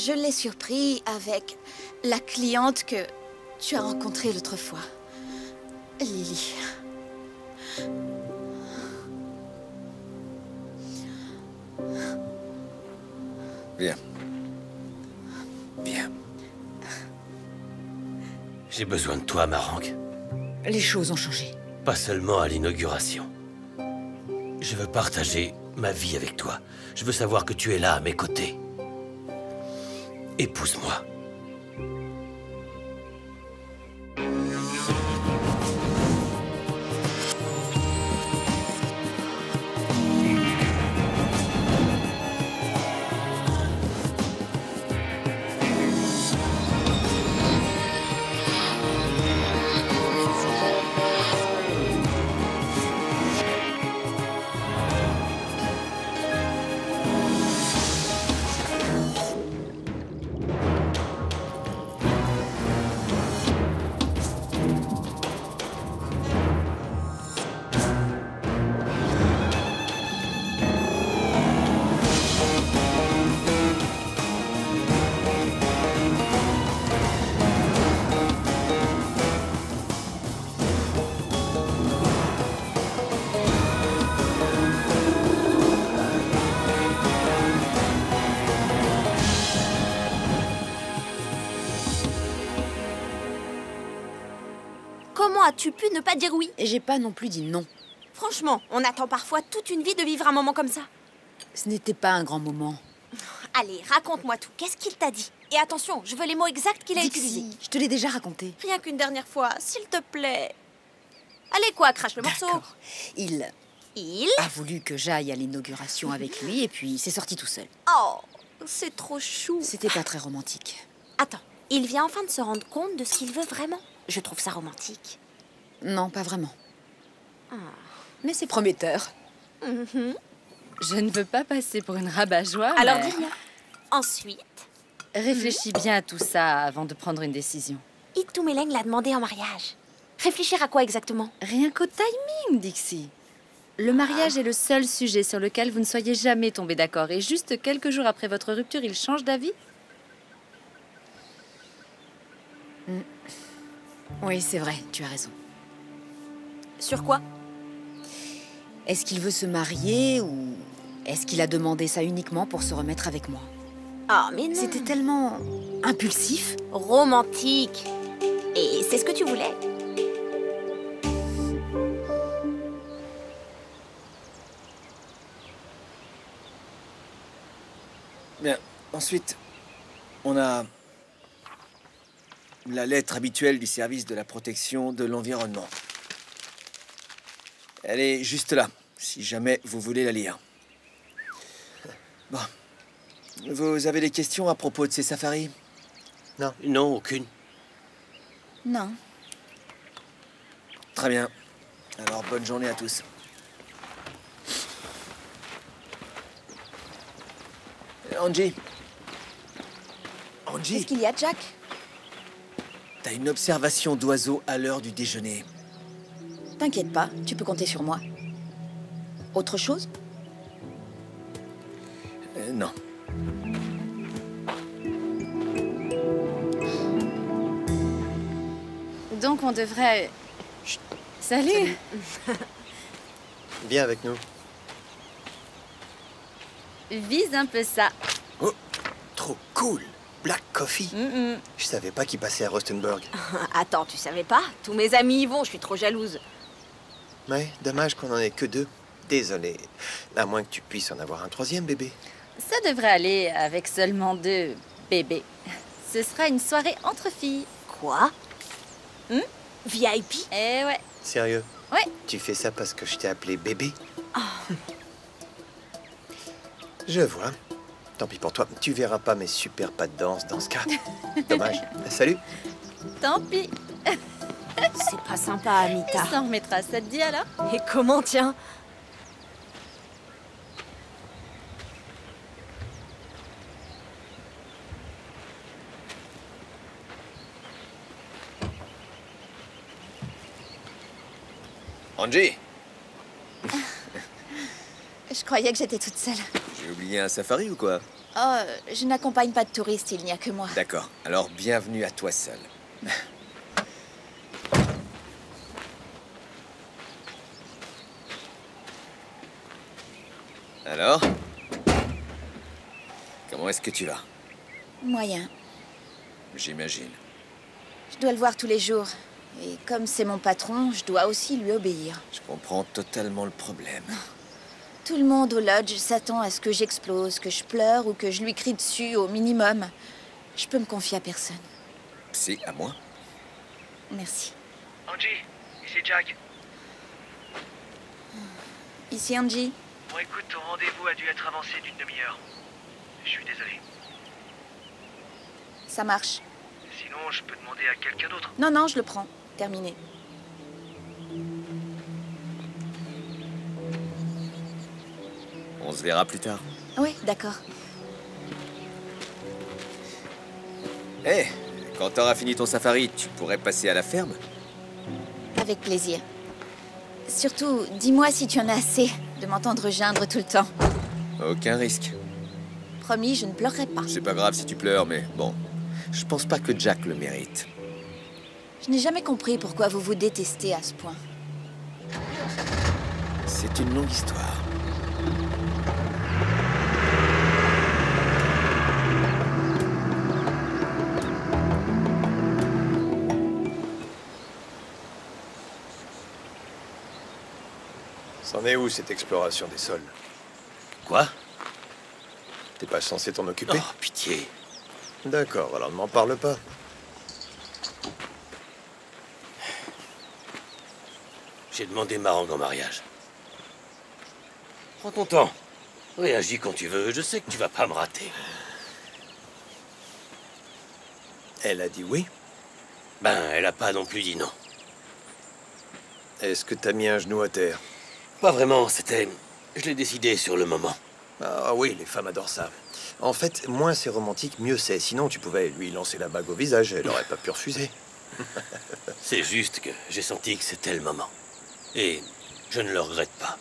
Je l'ai surpris avec la cliente que tu as rencontrée l'autre fois. Lily. Viens. Viens. J'ai besoin de toi, Marang. Les choses ont changé. Pas seulement à l'inauguration. Je veux partager ma vie avec toi. Je veux savoir que tu es là à mes côtés. Épouse-moi. Comment as-tu pu ne pas dire oui? Et j'ai pas non plus dit non. Franchement, on attend parfois toute une vie de vivre un moment comme ça. Ce n'était pas un grand moment. Allez, raconte-moi tout. Qu'est-ce qu'il t'a dit? Et attention, je veux les mots exacts qu'il a utilisés. Dixie, je te l'ai déjà raconté. Rien qu'une dernière fois, s'il te plaît. Allez quoi, crache le morceau. D'accord. Il Il a voulu que j'aille à l'inauguration avec lui et puis c'est sorti tout seul. Oh, c'est trop chou. C'était pas très romantique. Attends, il vient enfin de se rendre compte de ce qu'il veut vraiment. Je trouve ça romantique. Non, pas vraiment. Mais c'est prometteur. Je ne veux pas passer pour une rabat-joie, Alors mais dis rien. Ensuite, réfléchis bien à tout ça avant de prendre une décision. Itumeleng l'a demandé en mariage. Réfléchir à quoi exactement? Rien qu'au timing, Dixie. Le mariage est le seul sujet sur lequel vous ne soyez jamais tombés d'accord. Et juste quelques jours après votre rupture, il change d'avis? Oui, c'est vrai, tu as raison. Sur quoi? Est-ce qu'il veut se marier ou est-ce qu'il a demandé ça uniquement pour se remettre avec moi? Ah, mais non. C'était tellement impulsif. Romantique. Et c'est ce que tu voulais. Bien. Ensuite, on a la lettre habituelle du service de la protection de l'environnement. Elle est juste là, si jamais vous voulez la lire. Bon. Vous avez des questions à propos de ces safaris? Non. Non, aucune. Non. Très bien. Alors, bonne journée à tous. Angie. Angie, Qu'est-ce qu'il y a, Jack? t'as une observation d'oiseaux à l'heure du déjeuner. T'inquiète pas, tu peux compter sur moi. Autre chose? Non. Donc on devrait... Chut. Salut. Viens avec nous. Vise un peu ça. Oh, trop cool. Black Coffee. Je savais pas qu'il passait à Rostenburg. Attends, tu savais pas? Tous mes amis y vont, je suis trop jalouse. Ouais, dommage qu'on en ait que deux. Désolé. À moins que tu puisses en avoir un troisième, bébé. Ça devrait aller avec seulement 2 bébés. Ce sera une soirée entre filles. Quoi? VIP? Eh ouais. Sérieux? Ouais. Tu fais ça parce que je t'ai appelé bébé? Je vois. Tant pis pour toi. Tu verras pas mes super pas de danse dans ce cas. Dommage. Salut. Tant pis. C'est pas sympa, Amita. Il s'en remettra, ça te dit alors? Et comment, tiens? Angie, Je croyais que j'étais toute seule. J'ai oublié un safari ou quoi? Oh, je n'accompagne pas de touristes, il n'y a que moi. D'accord, alors bienvenue à toi seul. Alors? Comment est-ce que tu vas? Moyen. J'imagine. Je dois le voir tous les jours. Et comme c'est mon patron, je dois aussi lui obéir. Je comprends totalement le problème. Tout le monde au lodge s'attend à ce que j'explose, que je pleure ou que je lui crie dessus au minimum. Je peux me confier à personne. C'est à moi? Merci. Angie, ici Jack. Ici Angie. Bon écoute, ton rendez-vous a dû être avancé d'une demi-heure. Je suis désolé. Ça marche. Sinon, je peux demander à quelqu'un d'autre. Non, non, je le prends. Terminé. On se verra plus tard. Oui, d'accord. Hé, quand t'auras fini ton safari, tu pourrais passer à la ferme? Avec plaisir. Surtout, dis-moi si tu en as assez de m'entendre geindre tout le temps. Aucun risque. Promis, je ne pleurerai pas. C'est pas grave si tu pleures, mais bon, je pense pas que Jack le mérite. Je n'ai jamais compris pourquoi vous vous détestez à ce point. C'est une longue histoire. C'en est où, cette exploration des sols? Quoi? T'es pas censé t'en occuper? Oh, pitié. D'accord, alors ne m'en parle pas. J'ai demandé Marang en mariage. Prends ton temps. Réagis quand tu veux. Je sais que tu vas pas me rater. Elle a dit oui? Ben, elle a pas non plus dit non. Est-ce que t'as mis un genou à terre? Pas vraiment, c'était... Je l'ai décidé sur le moment. Ah oui, les femmes adorent ça. En fait, moins c'est romantique, mieux c'est. Sinon, tu pouvais lui lancer la bague au visage, elle aurait pas pu refuser. C'est juste que j'ai senti que c'était le moment. Et je ne le regrette pas.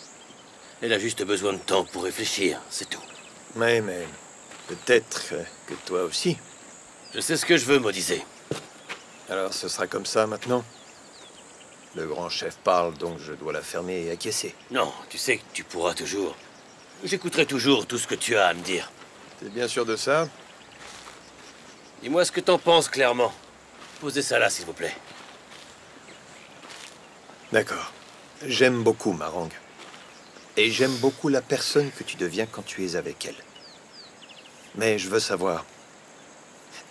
Elle a juste besoin de temps pour réfléchir, c'est tout. Mais peut-être que toi aussi. Je sais ce que je veux, Modizé. Alors ce sera comme ça maintenant? Le grand chef parle, donc je dois la fermer et acquiescer. Non, tu sais que tu pourras toujours. J'écouterai toujours tout ce que tu as à me dire. T'es bien sûr de ça? Dis-moi ce que t'en penses clairement. Posez ça là, s'il vous plaît. D'accord. J'aime beaucoup Marang. Et j'aime beaucoup la personne que tu deviens quand tu es avec elle. Mais je veux savoir,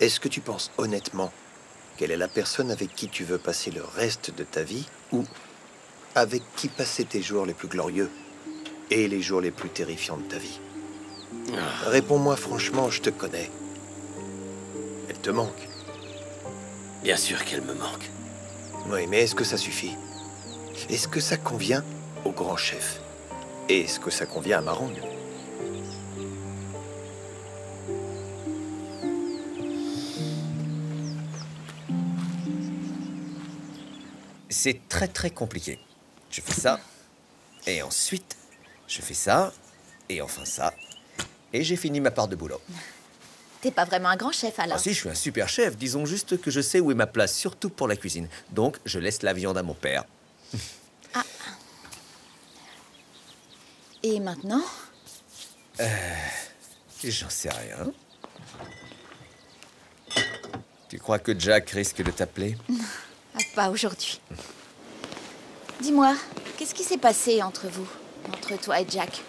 est-ce que tu penses honnêtement qu'elle est la personne avec qui tu veux passer le reste de ta vie, ou avec qui passer tes jours les plus glorieux et les jours les plus terrifiants de ta vie? Réponds-moi franchement, je te connais. Elle te manque. Bien sûr qu'elle me manque. Oui, mais est-ce que ça suffit? Est-ce que ça convient au grand chef? Et est-ce que ça convient à Marang? C'est très compliqué. Je fais ça, et ensuite, je fais ça, et enfin ça, et j'ai fini ma part de boulot. T'es pas vraiment un grand chef, alors. Ah si, je suis un super chef. Disons juste que je sais où est ma place, surtout pour la cuisine. Donc, je laisse la viande à mon père. Ah. Et maintenant? J'en sais rien. Tu crois que Jack risque de t'appeler? Ah, pas aujourd'hui. Dis-moi, qu'est-ce qui s'est passé entre vous, entre toi et Jack?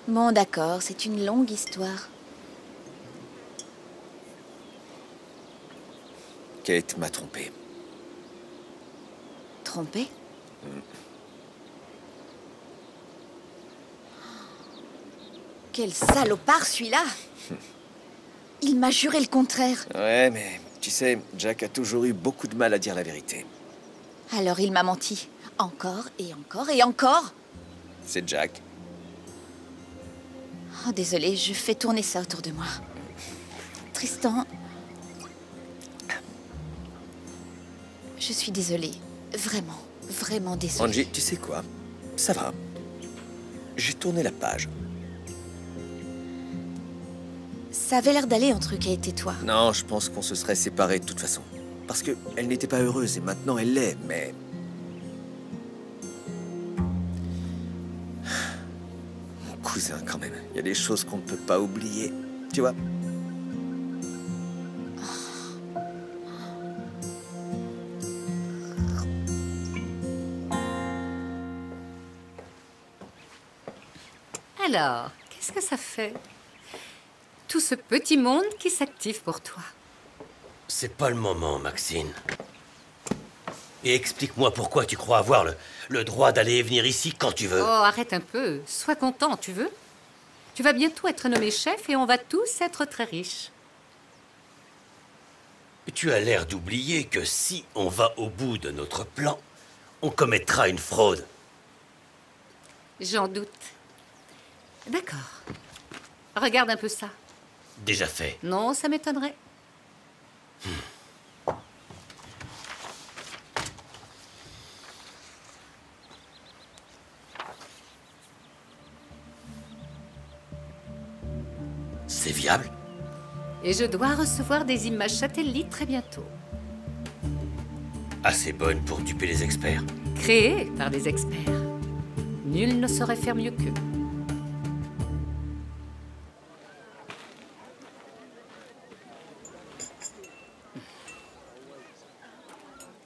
Bon, d'accord, c'est une longue histoire. Kate m'a trompé. Trompé? Quel salopard, celui-là! Il m'a juré le contraire. Ouais, mais tu sais, Jack a toujours eu beaucoup de mal à dire la vérité. Alors il m'a menti. Encore et encore et encore. C'est Jack. Oh, désolée, je fais tourner ça autour de moi. Tristan... Je suis désolée. Vraiment. vraiment désolée. Angie, tu sais quoi? Ça va. J'ai tourné la page. Ça avait l'air d'aller entre Kate et toi. Non, je pense qu'on se serait séparés de toute façon. Parce qu'elle n'était pas heureuse et maintenant elle l'est, mais... Mon cousin, quand même. Il y a des choses qu'on ne peut pas oublier. Tu vois? Alors, qu'est-ce que ça fait? Tout ce petit monde qui s'active pour toi. C'est pas le moment, Maxine. Et explique-moi pourquoi tu crois avoir le droit d'aller et venir ici quand tu veux. Oh, arrête un peu. Sois content, tu veux? Tu vas bientôt être nommé chef et on va tous être très riches. Tu as l'air d'oublier que si on va au bout de notre plan, on commettra une fraude. J'en doute. D'accord. Regarde un peu ça. Déjà fait. Non, ça m'étonnerait. C'est viable? Et je dois recevoir des images satellites très bientôt. Assez bonne pour duper les experts. Créées par des experts. Nul ne saurait faire mieux qu'eux.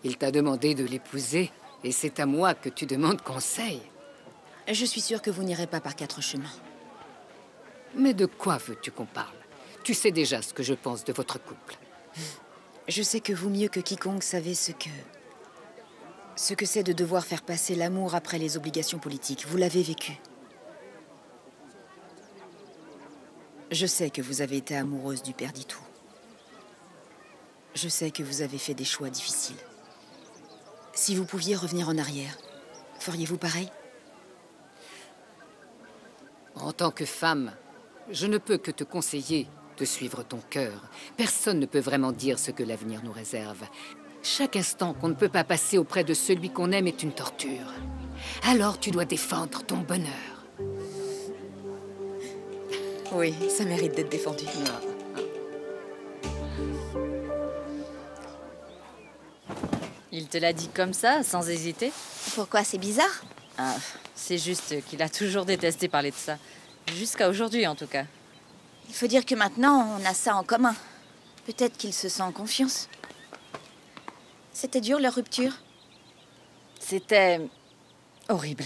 Il t'a demandé de l'épouser, et c'est à moi que tu demandes conseil. Je suis sûre que vous n'irez pas par 4 chemins. Mais de quoi veux-tu qu'on parle? Tu sais déjà ce que je pense de votre couple. Je sais que vous, mieux que quiconque, savez ce que c'est de devoir faire passer l'amour après les obligations politiques. Vous l'avez vécu. Je sais que vous avez été amoureuse du père d'Itou. Je sais que vous avez fait des choix difficiles. Si vous pouviez revenir en arrière, feriez-vous pareil? En tant que femme, je ne peux que te conseiller de suivre ton cœur. Personne ne peut vraiment dire ce que l'avenir nous réserve. Chaque instant qu'on ne peut pas passer auprès de celui qu'on aime est une torture. Alors tu dois défendre ton bonheur. Oui, ça mérite d'être défendu. Il te l'a dit comme ça, sans hésiter? Pourquoi? C'est bizarre. Ah, c'est juste qu'il a toujours détesté parler de ça. Jusqu'à aujourd'hui, en tout cas. Il faut dire que maintenant, on a ça en commun. Peut-être qu'il se sent en confiance. C'était dur, leur rupture? C'était... horrible.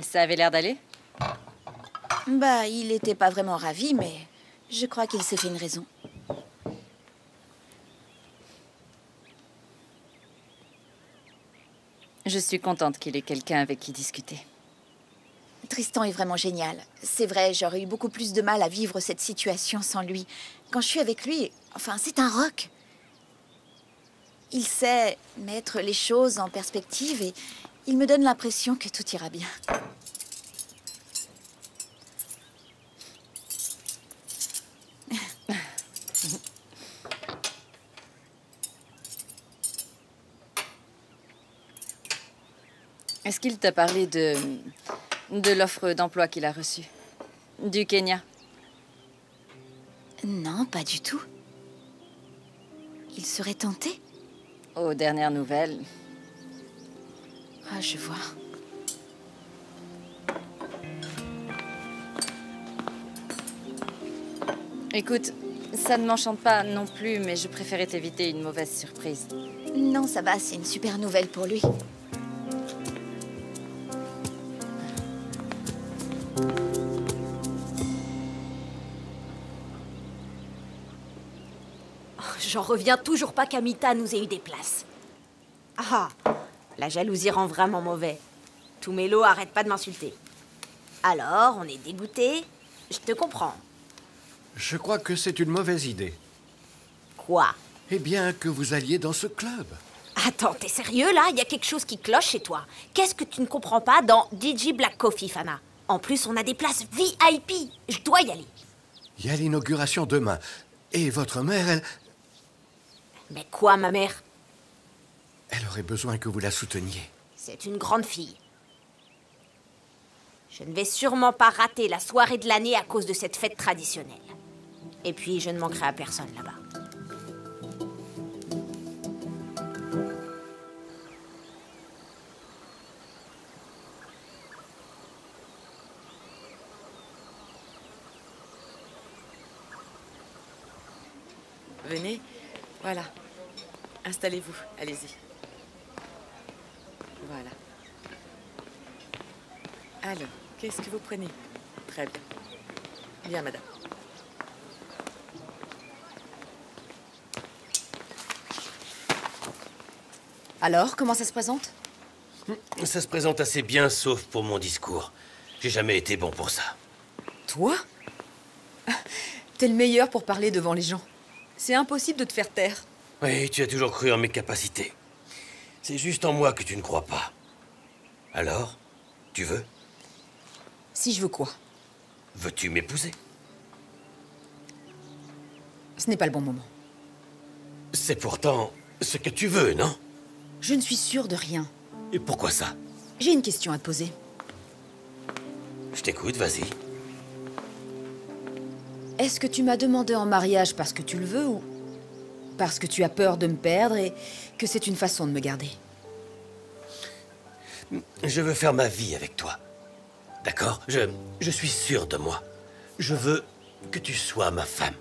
Ça avait l'air d'aller? Bah, il était pas vraiment ravi, mais je crois qu'il s'est fait une raison. Je suis contente qu'il ait quelqu'un avec qui discuter. Tristan est vraiment génial. C'est vrai, j'aurais eu beaucoup plus de mal à vivre cette situation sans lui. Quand je suis avec lui, enfin, c'est un roc. Il sait mettre les choses en perspective et il me donne l'impression que tout ira bien. Est-ce qu'il t'a parlé de l'offre d'emploi qu'il a reçue? Du Kenya? Non, pas du tout. Il serait tenté? Aux dernières nouvelles. Ah, je vois. Écoute, ça ne m'enchante pas non plus, mais je préférais t'éviter une mauvaise surprise. Non, ça va, c'est une super nouvelle pour lui. J'en reviens toujours pas qu'Amita nous ait eu des places. Ah, la jalousie rend vraiment mauvais. Tous mes lots arrêtent pas de m'insulter. Alors, on est dégoûté. Je te comprends. Je crois que c'est une mauvaise idée. Quoi? Eh bien, que vous alliez dans ce club. Attends, t'es sérieux là? Il y a quelque chose qui cloche chez toi. Qu'est-ce que tu ne comprends pas dans DJ Black Coffee, Fana? En plus, on a des places VIP. Je dois y aller. Il y a l'inauguration demain. Et votre mère, elle... Mais quoi, ma mère? Elle aurait besoin que vous la souteniez. C'est une grande fille. Je ne vais sûrement pas rater la soirée de l'année à cause de cette fête traditionnelle. Et puis, je ne manquerai à personne là-bas. Venez, voilà. Installez-vous, allez-y. Voilà. Alors, qu'est-ce que vous prenez? Très bien. Bien, madame. Alors, comment ça se présente? Ça se présente assez bien, sauf pour mon discours. J'ai jamais été bon pour ça. Toi? T'es le meilleur pour parler devant les gens. C'est impossible de te faire taire. Oui, tu as toujours cru en mes capacités. C'est juste en moi que tu ne crois pas. Alors, tu veux? Si je veux quoi? Veux-tu m'épouser? Ce n'est pas le bon moment. C'est pourtant ce que tu veux, non? Je ne suis sûre de rien. Et pourquoi ça? J'ai une question à te poser. Je t'écoute, vas-y. Est-ce que tu m'as demandé en mariage parce que tu le veux ou parce que tu as peur de me perdre et que c'est une façon de me garder? Je veux faire ma vie avec toi. D'accord? Je suis sûr de moi. Je veux que tu sois ma femme.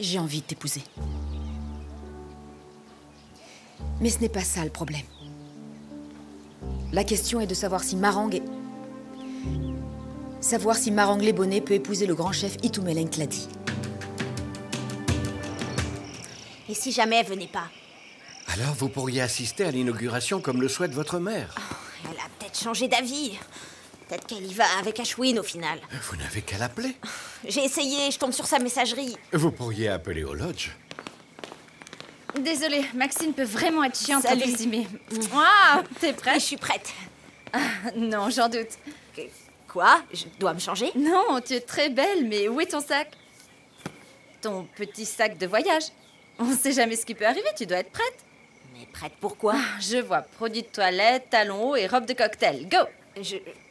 J'ai envie de t'épouser. Mais ce n'est pas ça le problème. La question est de savoir si Marang Lebonné peut épouser le grand chef Itumeleng Tladi. Et si jamais elle venait pas? Alors vous pourriez assister à l'inauguration comme le souhaite votre mère. Oh, elle a peut-être changé d'avis. Peut-être qu'elle y va avec Ashwin au final. Vous n'avez qu'à l'appeler. J'ai essayé, je tombe sur sa messagerie. Vous pourriez appeler au lodge. Désolée, Maxine peut vraiment être chiante à Salut. décimer. Ah, t'es Et prête? je suis prête. Non, j'en doute. Quoi? Je dois me changer? Non, tu es très belle, mais où est ton sac? Ton petit sac de voyage. On sait jamais ce qui peut arriver, tu dois être prête. Mais prête pour quoi? Je vois produits de toilette, talons hauts et robe de cocktail. Go!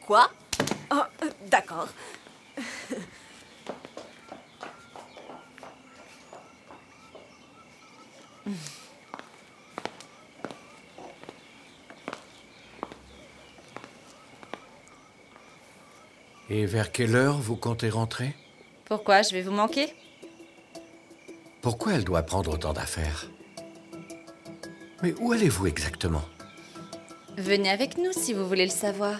Quoi? Oh, d'accord. Et vers quelle heure vous comptez rentrer? Pourquoi? Je vais vous manquer? Pourquoi elle doit prendre autant d'affaires? Mais où allez-vous exactement? Venez avec nous si vous voulez le savoir.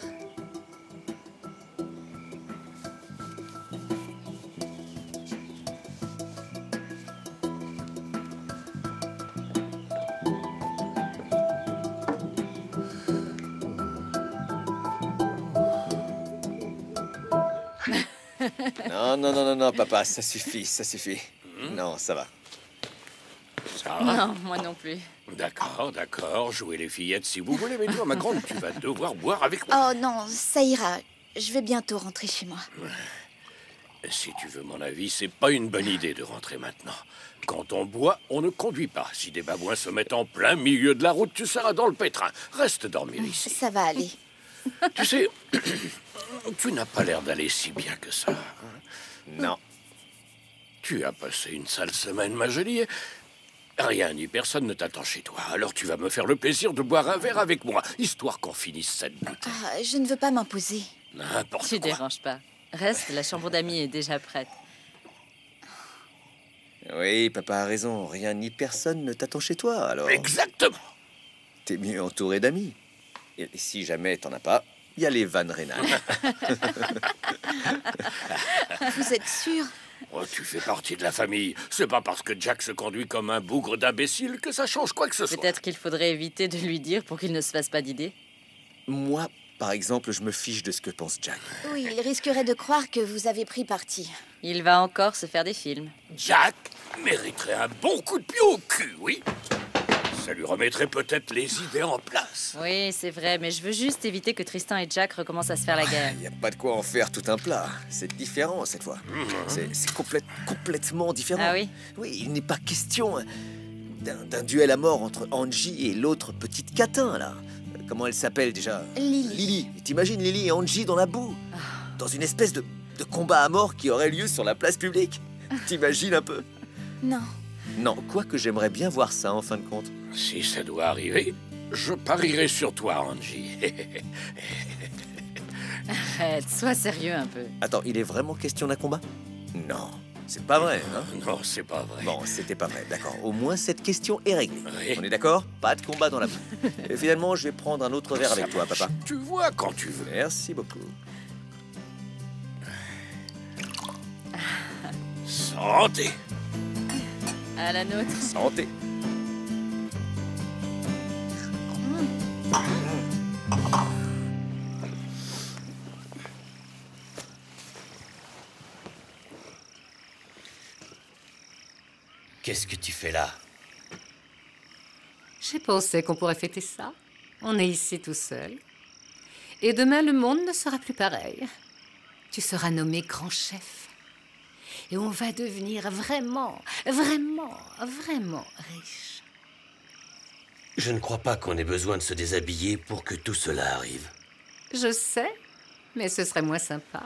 Non, papa, ça suffit, ça suffit. Non, ça va. Ça? Non, moi non plus. D'accord, jouez les fillettes si vous voulez, mais toi, ma grande, tu vas devoir boire avec moi. Oh non, ça ira. Je vais bientôt rentrer chez moi. Si tu veux mon avis, c'est pas une bonne idée de rentrer maintenant. Quand on boit, on ne conduit pas. Si des babouins se mettent en plein milieu de la route, tu seras dans le pétrin. Reste dormir ici. Ça va aller. Tu sais, tu n'as pas l'air d'aller si bien que ça. Non. Tu as passé une sale semaine, ma jolie. Rien ni personne ne t'attend chez toi. Alors tu vas me faire le plaisir de boire un verre avec moi, histoire qu'on finisse cette bouteille. Ah, je ne veux pas m'imposer. N'importe Tu quoi. déranges pas. Reste, la chambre d'amis est déjà prête. Oui, papa a raison. Rien ni personne ne t'attend chez toi, alors... Exactement. T'es mieux entouré d'amis. Et si jamais t'en as pas, il y a les Van Rhénal. Vous êtes sûr? Oh, tu fais partie de la famille. C'est pas parce que Jack se conduit comme un bougre d'imbécile que ça change quoi que ce soit. Peut-être qu'il faudrait éviter de lui dire pour qu'il ne se fasse pas d'idée. Moi, par exemple, je me fiche de ce que pense Jack. Oui, il risquerait de croire que vous avez pris parti. Il va encore se faire des films. Jack, mériterait un bon coup de pied au cul, oui. Ça lui remettrait peut-être les idées en place. Oui, c'est vrai, mais je veux juste éviter que Tristan et Jack recommencent à se faire la guerre. Il n'y a pas de quoi en faire tout un plat. C'est différent cette fois. C'est complètement différent. Ah oui? Oui, il n'est pas question d'un duel à mort entre Angie et l'autre petite catin, là. Comment elle s'appelle déjà? Lily. Lily. T'imagines Lily et Angie dans la boue? Dans une espèce de combat à mort qui aurait lieu sur la place publique? T'imagines un peu? Non. Non, quoique j'aimerais bien voir ça en fin de compte. Si ça doit arriver, je parierai sur toi, Angie. Arrête, sois sérieux un peu. Attends, il est vraiment question d'un combat? Non, c'est pas vrai, hein? Non, c'est pas vrai. Bon, c'était pas vrai, d'accord. Au moins, cette question est réglée. Oui. On est d'accord? Pas de combat dans la boue. Et finalement, je vais prendre un autre verre avec toi, papa. Tu vois quand tu veux. Merci beaucoup. Santé. À la nôtre. Santé. Qu'est-ce que tu fais là? J'ai pensé qu'on pourrait fêter ça. On est ici tout seul. Et demain, le monde ne sera plus pareil. Tu seras nommé grand chef. Et on va devenir vraiment riche. Je ne crois pas qu'on ait besoin de se déshabiller pour que tout cela arrive. Je sais, mais ce serait moins sympa.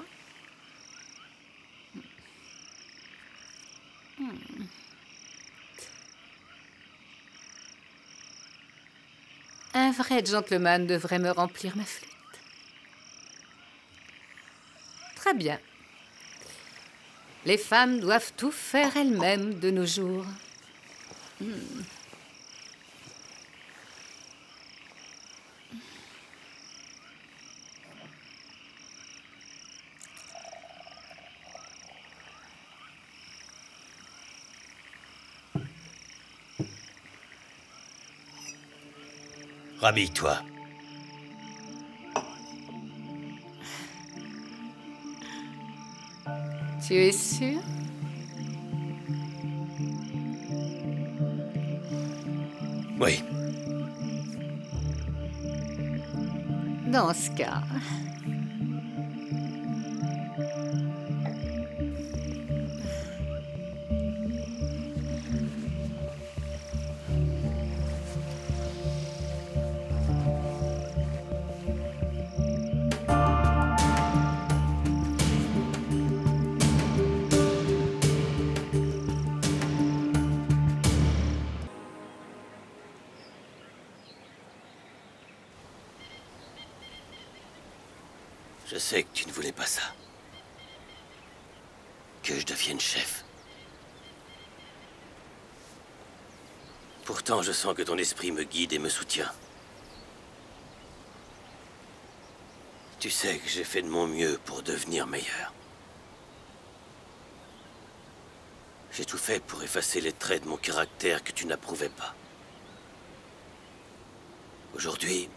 Un vrai gentleman devrait me remplir ma flûte. Très bien. Les femmes doivent tout faire elles-mêmes de nos jours. Rhabille-toi. Tu es sûr? Oui. Dans ce cas... Je sais que tu ne voulais pas ça. Que je devienne chef. Pourtant, je sens que ton esprit me guide et me soutient. Tu sais que j'ai fait de mon mieux pour devenir meilleur. J'ai tout fait pour effacer les traits de mon caractère que tu n'approuvais pas. Aujourd'hui,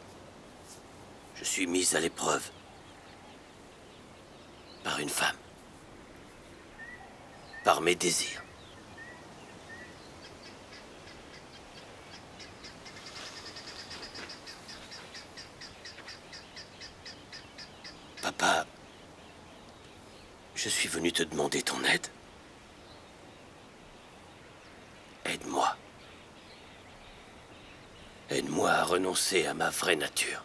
je suis mise à l'épreuve. Par une femme. Par mes désirs. Papa, je suis venu te demander ton aide. Aide-moi. Aide-moi à renoncer à ma vraie nature.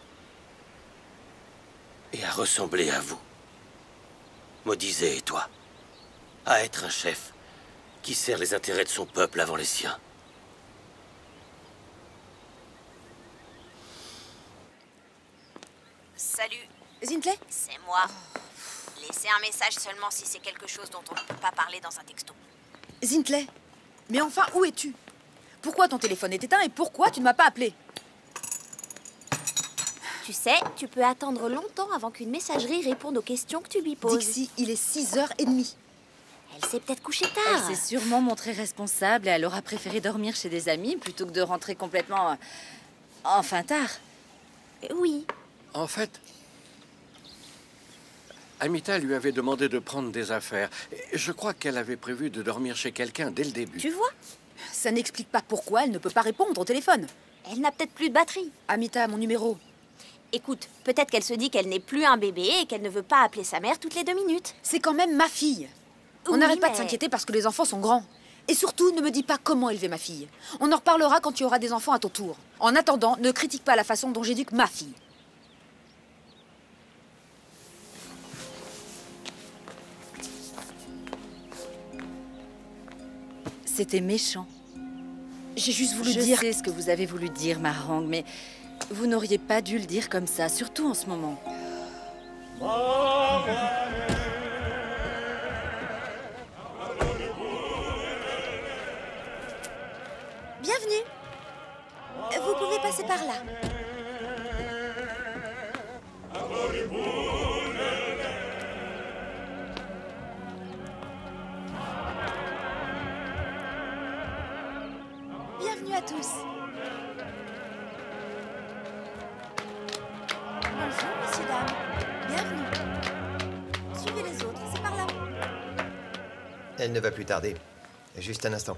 Et à ressembler à vous. Modizé et toi, à être un chef qui sert les intérêts de son peuple avant les siens. Salut, Zintley? c'est moi. Laissez un message seulement si c'est quelque chose dont on ne peut pas parler dans un texto. Zintley? Mais enfin, où es-tu? Pourquoi ton téléphone est éteint et pourquoi tu ne m'as pas appelé? Tu sais, tu peux attendre longtemps avant qu'une messagerie réponde aux questions que tu lui poses. Dixie, il est 6h30. Elle s'est peut-être couchée Elle tard. s'est sûrement montrée responsable et elle aura préféré dormir chez des amis plutôt que de rentrer complètement... enfin tard. Oui. En fait, Amita lui avait demandé de prendre des affaires. Et je crois qu'elle avait prévu de dormir chez quelqu'un dès le début. Tu vois? Ça n'explique pas pourquoi elle ne peut pas répondre au téléphone. Elle n'a peut-être plus de batterie. Amita a mon numéro. Écoute, peut-être qu'elle se dit qu'elle n'est plus un bébé et qu'elle ne veut pas appeler sa mère toutes les 2 minutes. C'est quand même ma fille. On Oui, n'arrête pas de mais- s'inquiéter parce que les enfants sont grands. Et surtout, ne me dis pas comment élever ma fille. On en reparlera quand tu auras des enfants à ton tour. En attendant, ne critique pas la façon dont j'éduque ma fille. C'était méchant. J'ai juste voulu dire... Je sais ce que vous avez voulu dire, Marang, mais vous n'auriez pas dû le dire comme ça, surtout en ce moment. Bienvenue. Vous pouvez passer par là. Bienvenue à tous. Bonjour, messieurs, dames. Bienvenue. Suivez les autres, c'est par là. Elle ne va plus tarder. Juste un instant.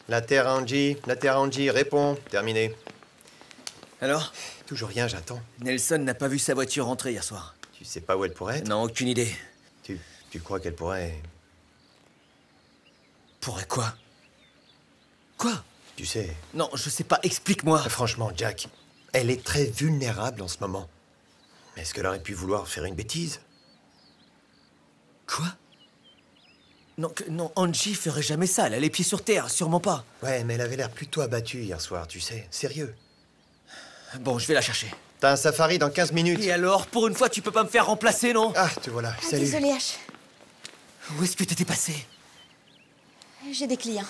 La Terrangi, réponds. Terminé. Alors? Toujours rien, j'attends. Nelson n'a pas vu sa voiture rentrer hier soir. Tu sais pas où elle pourrait être? Non, aucune idée. Tu crois qu'elle pourrait... Pourrait quoi? Quoi? Tu sais... Non, je sais pas, explique-moi. Franchement, Jack, elle est très vulnérable en ce moment. Est-ce qu'elle aurait pu vouloir faire une bêtise? Quoi? Non, Angie ferait jamais ça, elle a les pieds sur terre, sûrement pas. Ouais, mais elle avait l'air plutôt abattue hier soir, tu sais, sérieux. Bon, je vais la chercher. T'as un safari dans 15 minutes. Et alors, pour une fois, tu peux pas me faire remplacer, non? Ah, te voilà, salut. Désolée, H. Où est-ce que t'étais passé? J'ai des clients.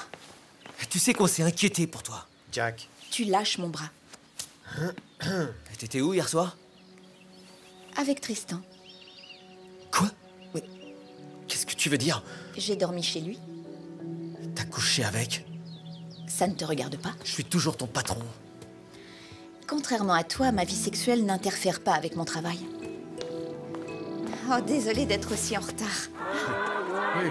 Tu sais qu'on s'est inquiété pour toi. Jack. Tu lâches mon bras. Et t'étais où hier soir? Avec Tristan. Quoi? Mais qu'est-ce que tu veux dire? J'ai dormi chez lui. T'as couché avec? Ça ne te regarde pas? Je suis toujours ton patron. Contrairement à toi, ma vie sexuelle n'interfère pas avec mon travail. Oh, désolée d'être aussi en retard. Oui.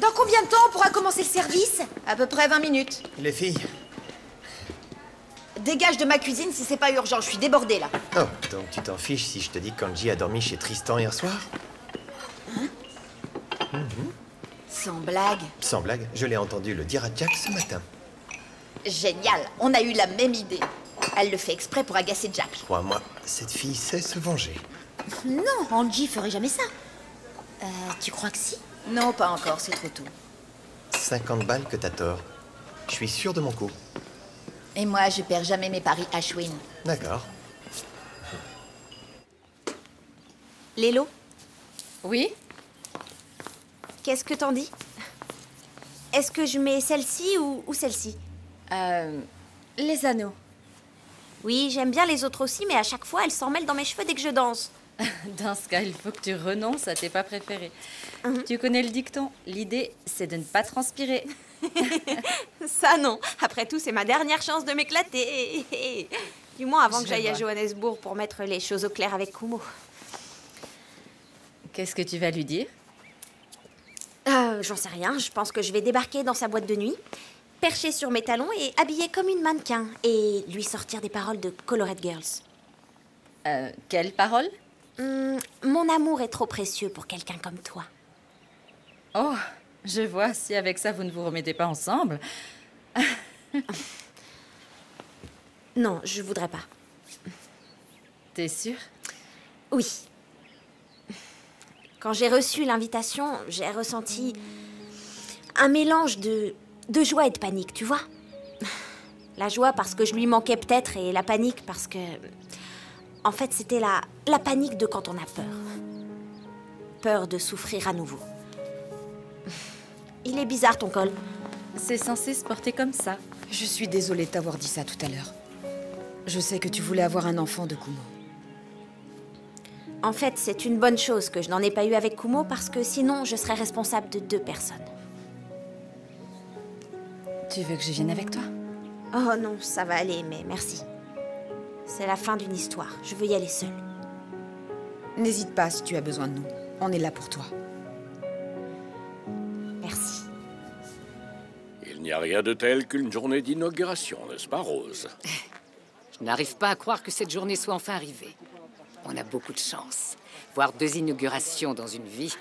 Dans combien de temps on pourra commencer le service? À peu près 20 minutes. Les filles. Dégage de ma cuisine si c'est pas urgent, je suis débordée là. Oh, donc tu t'en fiches si je te dis qu'Angie a dormi chez Tristan hier soir? Sans blague. Sans blague, je l'ai entendu le dire à Jack ce matin. Génial, on a eu la même idée. Elle le fait exprès pour agacer Jack. Crois-moi, cette fille sait se venger. Non, Angie ferait jamais ça. Tu crois que si? Non, pas encore, c'est trop tôt. 50 balles que t'as tort. Je suis sûr de mon coup. Et moi, je perds jamais mes paris Ashwin. D'accord. Lélo, Oui? qu'est-ce que t'en dis? Est-ce que je mets celle-ci ou celle-ci? Les anneaux. Oui, j'aime bien les autres aussi, mais à chaque fois, elles s'en mêlent dans mes cheveux dès que je danse. Dans ce cas, il faut que tu renonces à tes pas préférés. Tu connais le dicton, l'idée, c'est de ne pas transpirer. Ça non. Après tout, c'est ma dernière chance de m'éclater. Du moins avant que Je j'aille à vois. Johannesburg pour mettre les choses au clair avec Kumo. Qu'est-ce que tu vas lui dire? J'en sais rien. Je pense que je vais débarquer dans sa boîte de nuit, percher sur mes talons et habillée comme une mannequin. Et lui sortir des paroles de Colored Girls. Quelle parole? Mon amour est trop précieux pour quelqu'un comme toi. Oh, je vois, si avec ça vous ne vous remettez pas ensemble. Non, je voudrais pas. T'es sûre? Oui. Quand j'ai reçu l'invitation, j'ai ressenti un mélange de joie et de panique, tu vois. La joie parce que je lui manquais peut-être et la panique parce que... En fait, c'était la panique de quand on a peur. Peur de souffrir à nouveau. Il est bizarre ton col. C'est censé se porter comme ça. Je suis désolée de t'avoir dit ça tout à l'heure. Je sais que tu voulais avoir un enfant de Kumo. En fait, c'est une bonne chose que je n'en ai pas eu avec Kumo parce que sinon, je serais responsable de 2 personnes. Tu veux que je vienne avec toi? Oh non, ça va aller, mais merci. C'est la fin d'une histoire. Je veux y aller seule. N'hésite pas si tu as besoin de nous. On est là pour toi. Merci. Il n'y a rien de tel qu'une journée d'inauguration, n'est-ce pas, Rose? Je n'arrive pas à croire que cette journée soit enfin arrivée. On a beaucoup de chance. Voir 2 inaugurations dans une vie.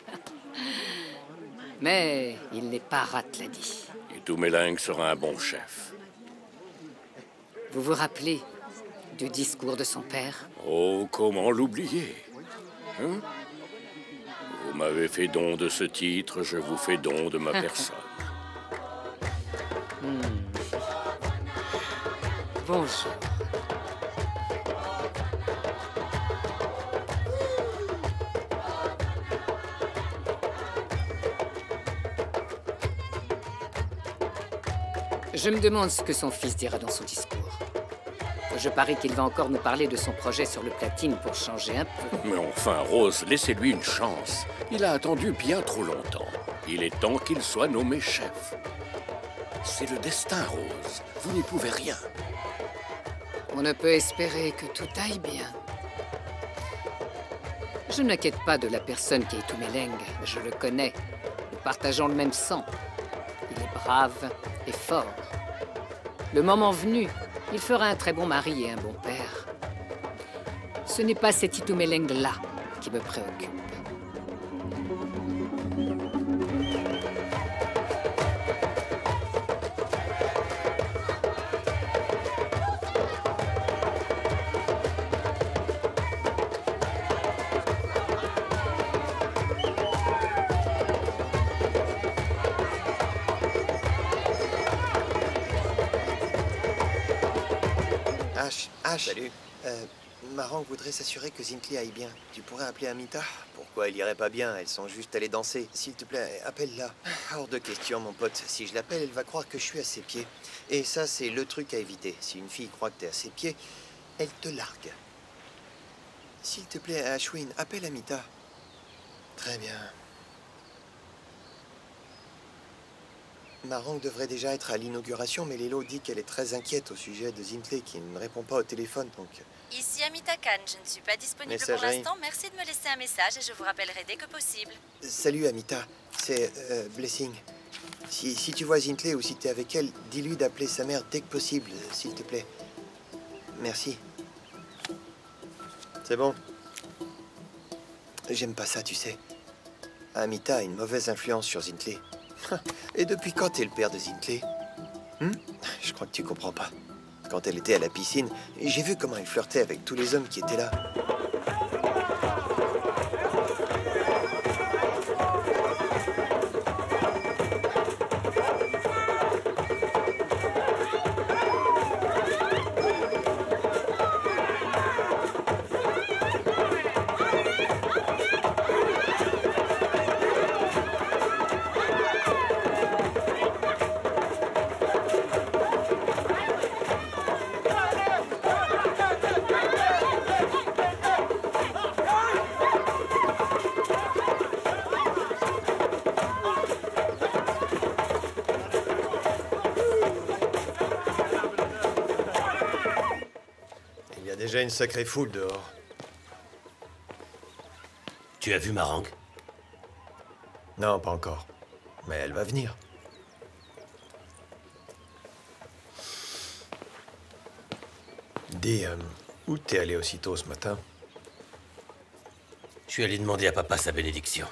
Mais il n'est pas Ratladi. Itumeleng sera un bon chef. Vous vous rappelez du discours de son père? Oh, comment l'oublier? Hein? Vous m'avez fait don de ce titre, je vous fais don de ma personne. Bonjour. Je me demande ce que son fils dira dans son discours. Je parie qu'il va encore nous parler de son projet sur le platine pour changer un peu. Mais enfin, Rose, laissez-lui une chance. Il a attendu bien trop longtemps. Il est temps qu'il soit nommé chef. C'est le destin, Rose. Vous n'y pouvez rien. On ne peut espérer que tout aille bien. Je ne m'inquiète pas de la personne qui est Itumeleng. Je le connais. Nous partageons le même sang. Il est brave et fort. Le moment venu, il fera un très bon mari et un bon père. Ce n'est pas cet Itumeleng-là qui me préoccupe. Salut. Marang voudrait s'assurer que Zintley aille bien. Tu pourrais appeler Amita? Pourquoi elle irait pas bien? Elles sont juste allées danser. S'il te plaît, appelle-la. Hors de question, mon pote. Si je l'appelle, elle va croire que je suis à ses pieds. Et ça, c'est le truc à éviter. Si une fille croit que t'es à ses pieds, elle te largue. S'il te plaît, Ashwin, appelle Amita. Très bien. Marang devrait déjà être à l'inauguration, mais Lelo dit qu'elle est très inquiète au sujet de Zintley qui ne répond pas au téléphone, donc... Ici Amita Khan, je ne suis pas disponible pour l'instant. Merci de me laisser un message et je vous rappellerai dès que possible. Salut Amita, c'est Blessing. Si tu vois Zintley ou si t'es avec elle, dis-lui d'appeler sa mère dès que possible, s'il te plaît. Merci. C'est bon. J'aime pas ça, tu sais. Amita a une mauvaise influence sur Zintley. Et depuis quand t'es le père de Zintley? Je crois que tu comprends pas. Quand elle était à la piscine, j'ai vu comment elle flirtait avec tous les hommes qui étaient là. Déjà une sacrée foule dehors. Tu as vu Marang? Non, pas encore. Mais elle va venir. Dis, où t'es allé aussitôt ce matin? Je suis allé demander à papa sa bénédiction.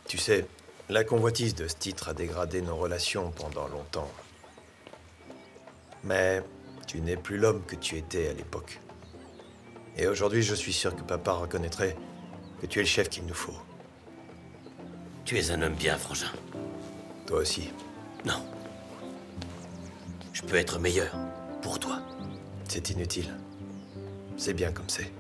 Tu sais, la convoitise de ce titre a dégradé nos relations pendant longtemps. Mais... tu n'es plus l'homme que tu étais à l'époque. Et aujourd'hui, je suis sûr que papa reconnaîtrait que tu es le chef qu'il nous faut. Tu es un homme bien, frangin. Toi aussi. Non. Je peux être meilleur pour toi. C'est inutile. C'est bien comme c'est.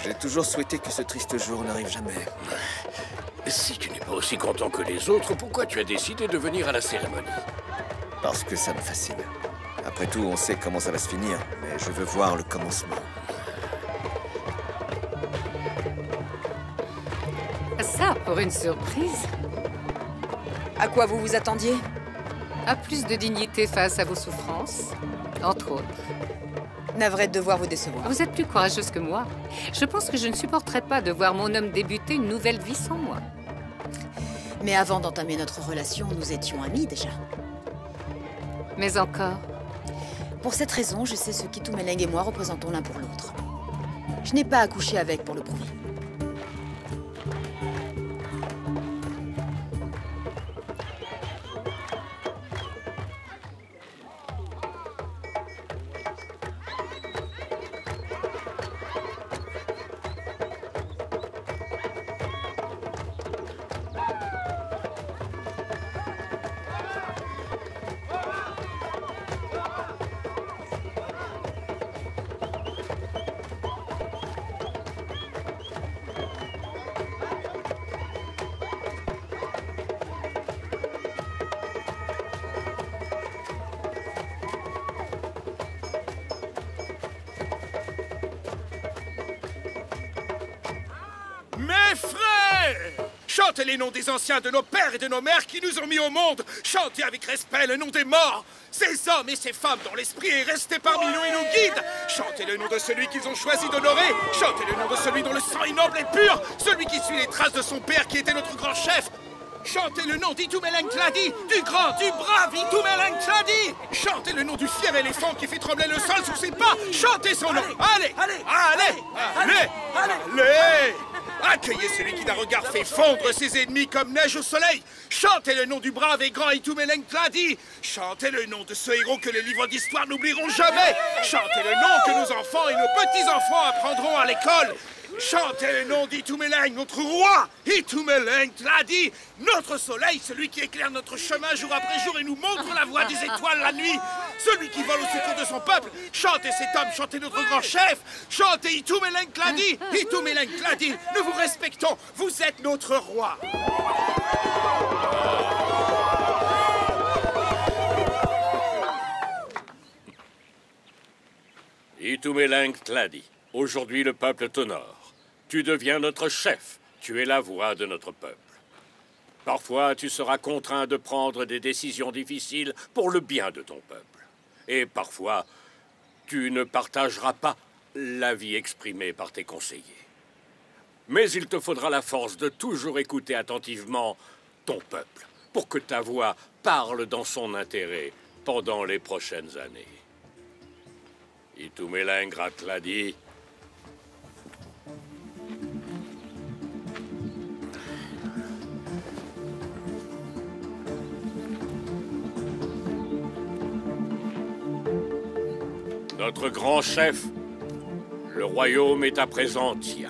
J'ai toujours souhaité que ce triste jour n'arrive jamais. Si tu n'es pas aussi content que les autres, pourquoi tu as décidé de venir à la cérémonie? Parce que ça me fascine. Après tout, on sait comment ça va se finir, mais je veux voir le commencement. Ça, pour une surprise. À quoi vous vous attendiez? À plus de dignité face à vos souffrances, entre autres. Navré de devoir vous décevoir. Vous êtes plus courageuse que moi. Je pense que je ne supporterais pas de voir mon homme débuter une nouvelle vie sans moi. Mais avant d'entamer notre relation, nous étions amis déjà. Mais encore. Pour cette raison, je sais ce qu'Itumeleng et moi représentons l'un pour l'autre. Je n'ai pas à coucher avec pour le prouver. Mes frères! Chantez les noms des anciens de nos pères et de nos mères qui nous ont mis au monde! Chantez avec respect le nom des morts! Ces hommes et ces femmes dont l'esprit est resté parmi nous et nous guide! Chantez le nom de celui qu'ils ont choisi d'honorer! Chantez le nom de celui dont le sang est noble et pur! Celui qui suit les traces de son père qui était notre grand chef! Chantez le nom d'Itumeleng Tladi, du grand, du brave Itumeleng Tladi! Chantez le nom du fier éléphant qui fait trembler le sol sous ses pas! Chantez son nom! Allez! Allez! Accueillez celui qui d'un regard fait fondre ses ennemis comme neige au soleil! Chantez le nom du brave et grand Itumeleng Tladi! Chantez le nom de ce héros que les livres d'histoire n'oublieront jamais! Chantez le nom que nos enfants et nos petits-enfants apprendront à l'école! Chantez le nom d'Itumeleng, notre roi! Itumeleng Tladi! Notre soleil, celui qui éclaire notre chemin jour après jour et nous montre la voie des étoiles la nuit! Celui qui vole au secours de son peuple! Chantez cet homme, chantez notre grand chef! Chantez Itumeleng Tladi! Itumeleng Tladi! Nous vous respectons! Vous êtes notre roi! Itumeleng Tladi, aujourd'hui le peuple t'honore. Tu deviens notre chef. Tu es la voix de notre peuple. Parfois, tu seras contraint de prendre des décisions difficiles pour le bien de ton peuple. Et parfois, tu ne partageras pas l'avis exprimé par tes conseillers. Mais il te faudra la force de toujours écouter attentivement ton peuple pour que ta voix parle dans son intérêt pendant les prochaines années. Itumeleng Tladi. Notre grand chef, le royaume est à présent tien.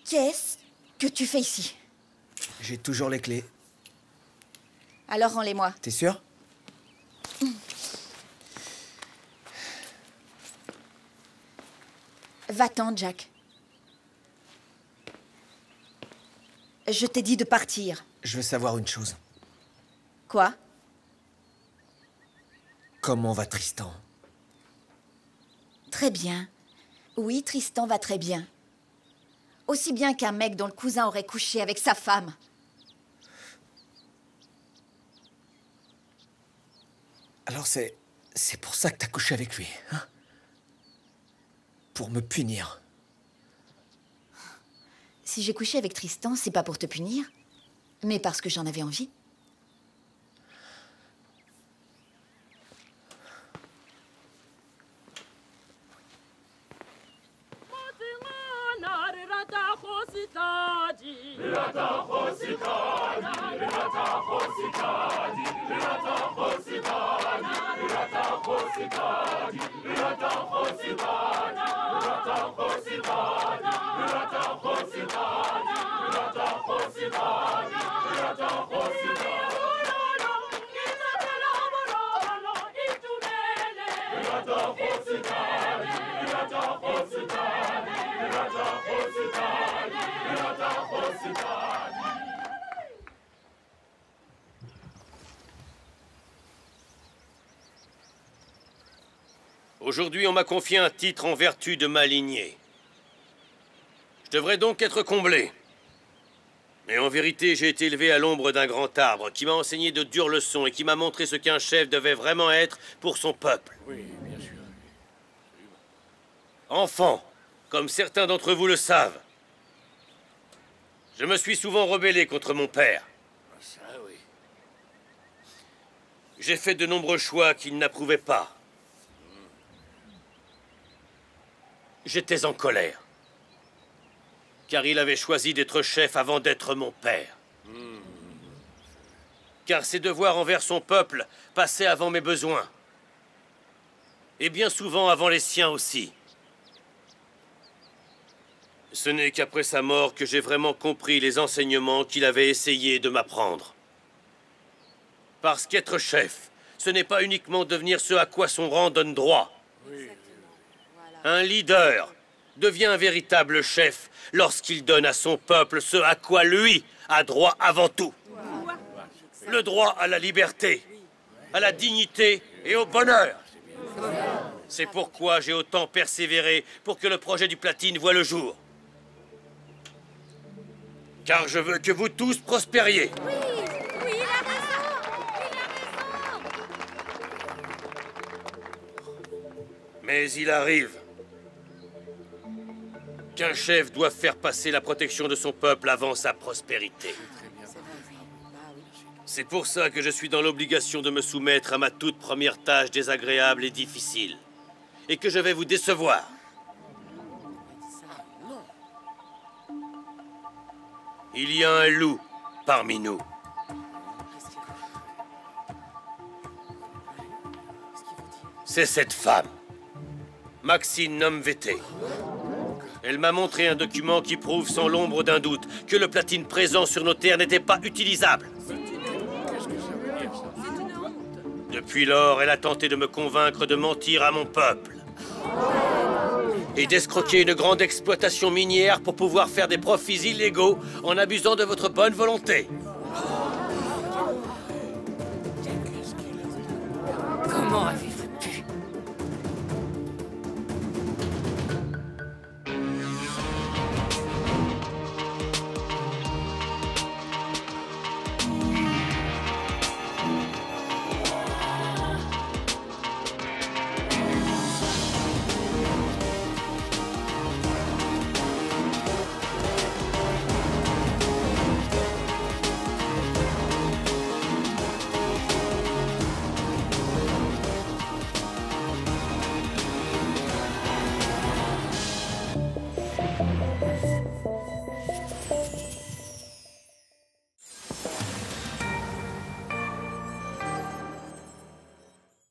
Qu'est-ce que tu fais ici? J'ai toujours les clés. Alors rends-les-moi. T'es sûr? Va-t'en, Jack. Je t'ai dit de partir. Je veux savoir une chose. Quoi? Comment va Tristan? Très bien. Oui, Tristan va très bien. Aussi bien qu'un mec dont le cousin aurait couché avec sa femme. Alors c'est pour ça que t'as couché avec lui, hein? Pour me punir. Si j'ai couché avec Tristan, c'est pas pour te punir, mais parce que j'en avais envie. Aujourd'hui, on m'a confié un titre en vertu de ma lignée. Je devrais donc être comblé. Mais en vérité, j'ai été élevé à l'ombre d'un grand arbre qui m'a enseigné de dures leçons et qui m'a montré ce qu'un chef devait vraiment être pour son peuple. Oui, bien sûr. Enfant, comme certains d'entre vous le savent, je me suis souvent rebellé contre mon père. Ça, oui. J'ai fait de nombreux choix qu'il n'approuvait pas. J'étais en colère. Car il avait choisi d'être chef avant d'être mon père. Car ses devoirs envers son peuple passaient avant mes besoins. Et bien souvent avant les siens aussi. Ce n'est qu'après sa mort que j'ai vraiment compris les enseignements qu'il avait essayé de m'apprendre. Parce qu'être chef, ce n'est pas uniquement devenir ce à quoi son rang donne droit. Un leader devient un véritable chef lorsqu'il donne à son peuple ce à quoi lui a droit avant tout. Le droit à la liberté, à la dignité et au bonheur. C'est pourquoi j'ai autant persévéré pour que le projet du Platine voie le jour. Car je veux que vous tous prospériez. Oui, il a raison. Mais il arrive qu'un chef doit faire passer la protection de son peuple avant sa prospérité. C'est pour ça que je suis dans l'obligation de me soumettre à ma toute première tâche désagréable et difficile. Et que je vais vous décevoir. Il y a un loup parmi nous. C'est cette femme, Maxine Nomvete. Elle m'a montré un document qui prouve sans l'ombre d'un doute que le platine présent sur nos terres n'était pas utilisable. Depuis lors, elle a tenté de me convaincre de mentir à mon peuple. Et d'escroquer une grande exploitation minière pour pouvoir faire des profits illégaux en abusant de votre bonne volonté.